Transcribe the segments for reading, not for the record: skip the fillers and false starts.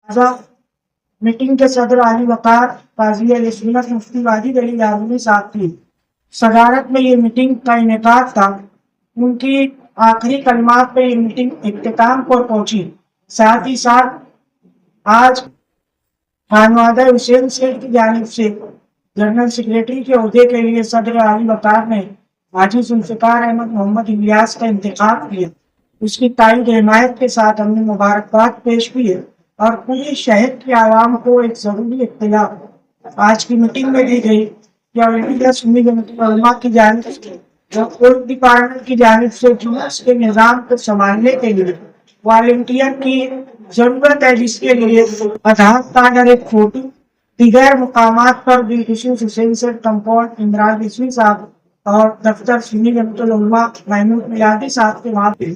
Meeting के सदर आली वकार काजी अहले सुन्नत मुफ्ती वाजिद अली लाज़मी साहब की सदारत में ये मीटिंग का इनेकाद था। उनकी आखिरी कलमात पे ये मीटिंग इख्तिताम पर पहुंची। साथ ही साथ आज खानवादा हुसैन सेठ की जानिब से जनरल सेक्रेटरी के ओहदे के लिए सदर आली वकार ने हाजी जुल्फ़िकार अहमद मोहम्मद इलियास का इंतखाब किया। उसकी ताईद हिमायत के साथ हमने मुबारकबाद पेश की है और पूरे शहर की आवाम को एक ज़रूरी इत्तला आज की मीटिंग में दी गई कि ऑल इंडिया सुन्नी जमात उलमा की जानिब से फूड डिपार्टमेंट की जानिब से जुलूस के निज़ाम को संभालने के लिए वॉलंटियर की जरूरत है, जिसके लिए आधार कार्ड और एक फोटो दीगर मुकामात पर भी खसूस हुसैन सेठ कंपाउंड इमरान रिजवी साहब और दफ्तर सुन्नी जमात उलमा महमूद मिलादी साहब के वहाँ पे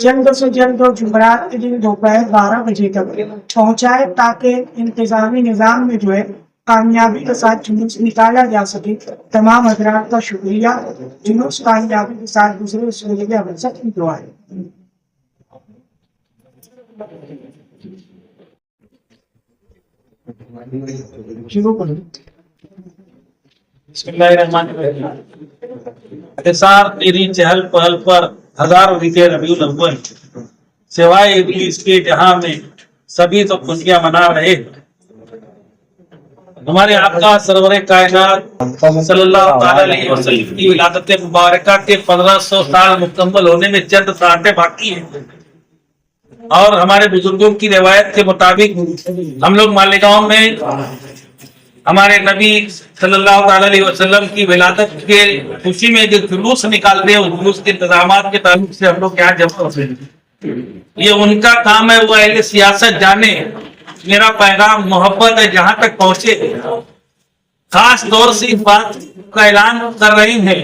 जल्द से जल्द और जुमरात के दिन दोपहर 12 बजे तक पहुँचाए, ताकि इंतजामी निज़ाम में जो है कामयाबी के साथ जुलूस निकाला जा सके। तमाम हजरात का शुक्रिया। जुलूस कामयाबी के साथ गुजरे उसके लिए हम सबकी दुआ है। शुरू करो। तेरी चहल पहल पर हजारों बीते रबीउल अव्वल, सिवाय इब्लीस के जहां में सभी तो खुशियां मना रहे। हमारे आपका सरवरे कायनात सल्लल्लाहु अलैहि वसल्लम की विलादत मुबारका के 1500 साल मुकम्मल होने में चंद साटें बाकी हैं और हमारे बुजुर्गों की रिवायत के मुताबिक हम लोग मालेगांव में हमारे नबी सल्लल्लाहु अलैहि वसल्लम की विलादत के खुशी में जो जुलूस निकालते हैं, उस जुलूस के इंतजामात के ताल्लुक से हम लोग यहाँ जमा होते हैं। ये उनका काम है, वो अहले सियासत जाने मेरा पैगाम मोहब्बत है जहां तक पहुंचे। खास तौर से इस बात का ऐलान कर रही है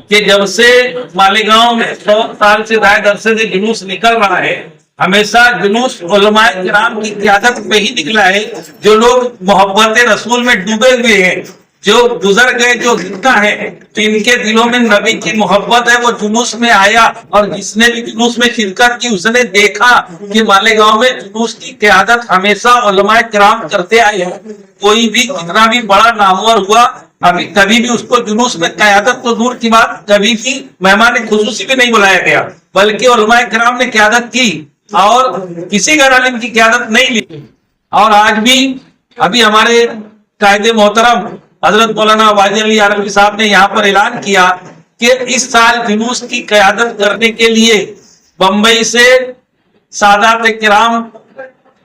कि जब से मालेगांव में 100 साल से दाएं अरसे से जुलूस निकल रहा है, हमेशा जुलूस उलमाए किराम की क़ियादत पे ही निकला है। जो लोग मोहब्बत रसूल में डूबे हुए हैं, जो गुजर गए, जो जिंदा है, तो इनके दिलों में नबी की मोहब्बत है, वो जुलूस में आया और जिसने भी जुलूस में शिरकत की उसने देखा कि मालेगांव में जुलूस की क़ियादत हमेशा उलमाए किराम करते आए हैं। कोई भी कितना भी बड़ा नामवर हुआ, अभी कभी भी उसको जुलूस में क़ियादत तो दूर की बात, कभी भी मेहमान खुसूसी भी नहीं बुलाया गया, बल्कि उलमाए किराम ने क़ियादत की और किसी गैर आलिम की क़ियादत नहीं ली। और आज भी अभी हमारे कायदे मोहतरम हजरत मौलाना वाजिद अली आरवी साहब ने यहाँ पर ऐलान किया कि इस साल जुलूस की क़यादत करने के लिए बम्बई से सादात किराम,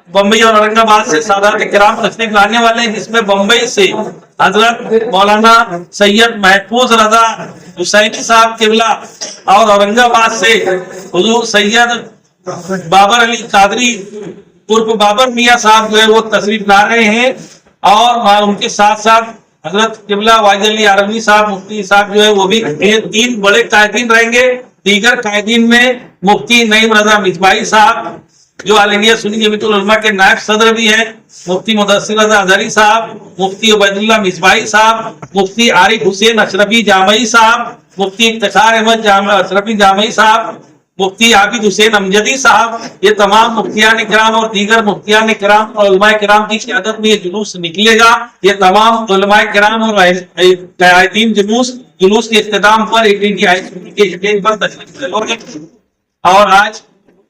बम्बई और औरंगाबाद से सादात किराम तशरीफ लाने वाले हैं, जिसमें बम्बई से हजरत मौलाना सैयद महफूज रजा हुसैनी साहब किबला और औरंगाबाद से हुजूर सैयद बाबर अली कादरी उर्फ बाबर मियाँ साहब जो है वो तशरीफ ला रहे हैं। और उनके साथ साथ हजरत किबला वाजिद अली आरवी साहब मुफ्ती साहब जो है वो भी 3 बड़े कायदीन रहेंगे। दीगर कायदीन में मुफ्ती नईम रजा मिजबाई साहब जो ऑल इंडिया सुन्नी जमात उलमा के नायब सदर भी हैं, मुफ्ती मुदस्सिर रजा अजहरी साहब, मुफ्ती उबैदुल्लाह मिजबाई साहब, मुफ्ती आरिफ हुसैन अशरफी जामई साहब, मुफ्ती इफ्तिखार अहमद अशरफी जामई साहब, मुफ्ती आबिद हुसैन अमजदी साहब, ये तमाम मुफ्तियान किराम और दीगर मुफ्तियान किराम और उलमाए किराम की क़ियादत में ये जुलूस निकलेगा। ये तमाम उलमाए किराम और कायदीन जुलूस के इख्तिताम पर के पर तशरीफ लाएंगे। और आज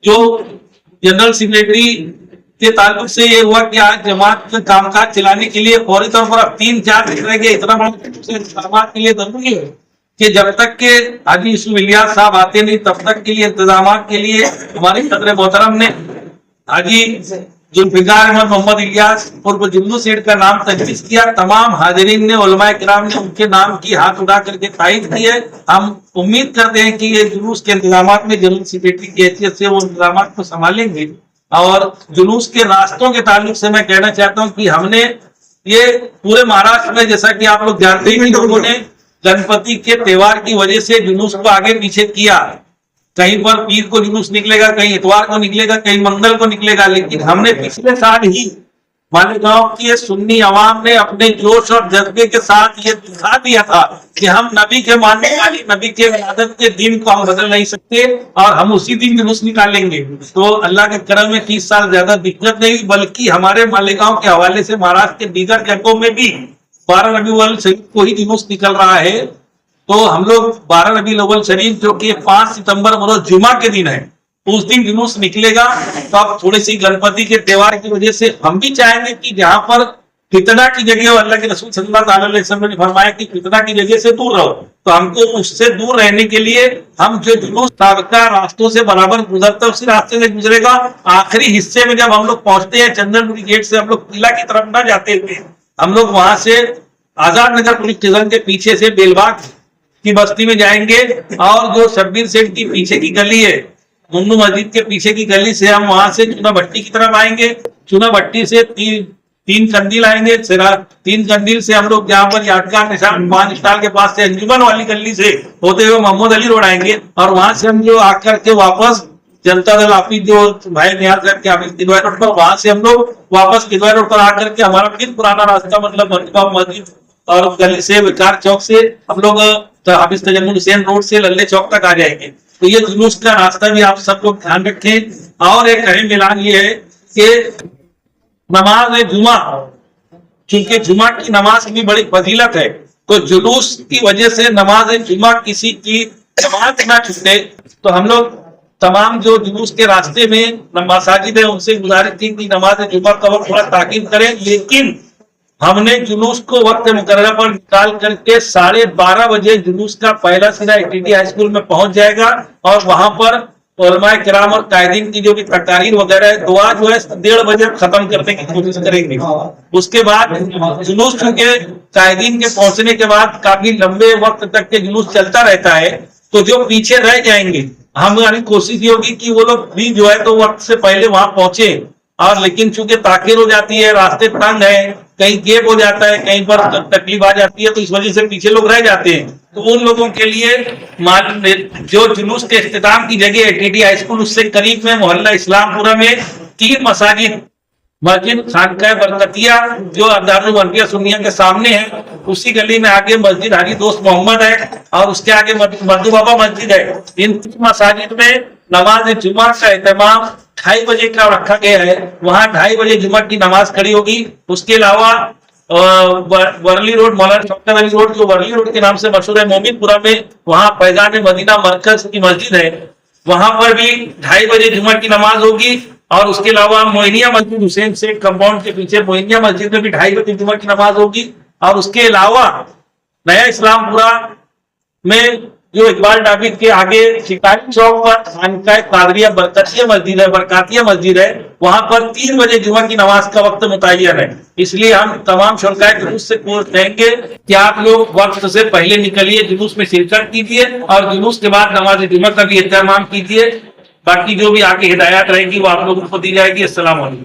जो जनरल सेक्रेटरी के ताल्लुक से ये हुआ कि आज जमात के कामकाज चलाने के लिए फौरी तौर पर अब 3-4 दिन रह गए। इतना बड़ा इंतजाम के लिए जरूरी है कि जब तक के हाजी यूसुफ इलियास साहब आते नहीं, तब तक के लिए इंतजाम के लिए हमारे सदर मोहतरम ने हाजी जुल्फ़िकार अहमद मोहम्मद इलियास उर्फ जुल्लू सेठ का नाम तजवीज़ किया। तमाम हाजिरीन ने, उलमाए किराम ने उनके नाम की हाथ उठा करके तायद की है। हम उम्मीद करते हैं कि ये जुलूस के इंतजाम में जनरल सेक्रेटरी की हैसियत से वो इंतजाम को संभालेंगे। और जुलूस के रास्तों के ताल्लुक से मैं कहना चाहता हूँ कि हमने ये पूरे महाराष्ट्र में, जैसा कि आप लोग जानते हैं, लोगों ने गणपति के त्योहार की वजह से जुलूस को आगे पीछे किया। कहीं पर पीर को जुलूस निकलेगा, कहीं इतवार को निकलेगा, कहीं मंगल को निकलेगा, लेकिन हमने पिछले साल ही मालेगांव की सुन्नी आवाम ने अपने जोश और जज्बे के साथ ये दिखा दिया था कि हम नबी के मानने वाली, नबी के इबादत के दिन को हम बदल नहीं सकते और हम उसी दिन जुलूस निकालेंगे। तो अल्लाह के करम में 30 साल ज्यादा दिक्कत नहीं, बल्कि हमारे मालेगांव के हवाले से महाराष्ट्र के दीगर जगहों में भी 12 रबीउल अव्वल शरीफ को ही जुलूस निकल रहा है। तो हम लोग 12 रबीउल अव्वल शरीफ जो कि 5 सितंबर मतलब जुमा के दिन है, उस दिन जुलूस निकलेगा। तो अब थोड़ी सी गणपति के त्योहार की वजह से हम भी चाहेंगे कि जहां पर फितना की जगह, अल्लाह के रसूल सल्लल्लाहु अलैहि वसल्लम ने फरमाया कि फितना की जगह से दूर रहो, तो हमको उससे दूर रहने के लिए हम जो जुलूस साबका रास्तों से बराबर गुजरता है उसी रास्ते से गुजरेगा। आखिरी हिस्से में जब हम लोग पहुंचते हैं चंदनपुरी गेट से, हम लोग किला की तरफ न जाते हुए हम लोग वहां से आजाद नगर पुलिस स्टेशन के पीछे से बेलबाग की बस्ती में जाएंगे और जो शब्बीर सेठ की पीछे की गली है, मुन्नू मस्जिद के पीछे की गली से हम वहां से चुना भट्टी की तरफ आएंगे। चुना भट्टी से तीन कंदील आएंगे, 3 कंदील से हम लोग जहां पर यादगार निशान 5 स्टार के पास से अंजुमन वाली गली से होते हुए मोहम्मद अली रोड आएंगे और वहां से हम जो आकर के वापस जनता दल ऑफिस जो भाई निहाल साहब के ऑफिस किदवाई रोड पर, वहां से हम लोग वापस किदवाई रोड पर आकर के हमारा फिर पुराना रास्ता मतलब मटका मस्जिद और गली से विकार चौक से हम लोग हाफिज तजम्मुल हुसैन रोड से लल्ले चौक तक आ जाएंगे। तो ये जुलूस का रास्ता भी आप सब लोग ध्यान रखें। और एक अहम ऐलान ये है कि नमाज जुमा, क्योंकि जुमा की नमाज की बड़ी फजीलत है, तो जुलूस की वजह से नमाज जुमा किसी की जमात ना छूटे, तो हम लोग तमाम जो जुलूस के रास्ते में मसाजिद है उनसे गुजारिश थी कि नमाज जुमा का वक्त थोड़ा ताकीद करें। लेकिन हमने जुलूस को वक्त मुकर्रर पर निकाल करके 12:30 बजे जुलूस का पहला सिरा एटीटी हाई स्कूल में पहुंच जाएगा और वहां पर उलमाए किराम और कायदीन की जो भी तकारीर वगैरह है, दुआ जो है 1:30 बजे खत्म करने की कोशिश करेंगे। उसके बाद जुलूस चूंकि कायदीन के पहुंचने के बाद काफी लंबे वक्त तक के जुलूस चलता रहता है, तो जो पीछे रह जाएंगे हमारी कोशिश ये होगी कि वो लोग भी जो है तो वक्त से पहले वहां पहुंचे। और लेकिन चूंकि ताखिर हो जाती है, रास्ते तंग है, कहीं गेप हो जाता है, कहीं पर तकलीफ आ जाती है, तो इस वजह से पीछे लोग रह जाते हैं। तो उन लोगों के लिए जो जुलूस के इख्तिताम की जगह एटीटी हाई स्कूल उससे करीब में मोहल्ला इस्लामपुरा में 3 मसाजिद, मस्जिद खानकाह बरकतिया जो दारुल अनबिया सुन्निया के सामने है, उसी गली में आगे मस्जिद हाजी दोस्त मोहम्मद है और उसके आगे मधु बाबा मस्जिद है। इन मसाजिद में नमाज जुमा का एहतमाम 2:30 बजे का रखा गया है, वहां 2:30 बजे जुमा की नमाज खड़ी होगी। उसके अलावा वर्ली रोड, मौलाना शौकत अली रोड जो वर्ली रोड के नाम से मशहूर है, मोमिनपुरा में वहां फैजान मदीना मरकज की मस्जिद है, वहां पर भी 2:30 बजे जुमा की नमाज होगी। और उसके अलावा मोइनिया मस्जिद हुसैन शेख कंपाउंड के पीछे मोइनिया मस्जिद में भी 2:30 बजे जुमा की नमाज होगी। और उसके अलावा नया इस्लामपुरा में जो इकबाल डाबिद के आगे शिकारी चौक पर खानकाह कादरिया बरकातिया मस्जिद है, वहां पर 3 बजे जुमा की नमाज का वक्त मुतय्यन है। इसलिए हम तमाम शुरकाए जुलूस से कहेंगे कि आप लोग वक्त से पहले निकलिए, जुलूस में शिरकत कीजिए और जुलूस के बाद नमाज जुमा का भी एहतमाम कीजिए। बाकी जो भी आगे हिदायत रहेगी वो आप लोगों को दी जाएगी। अस्सलाम वालेकुम।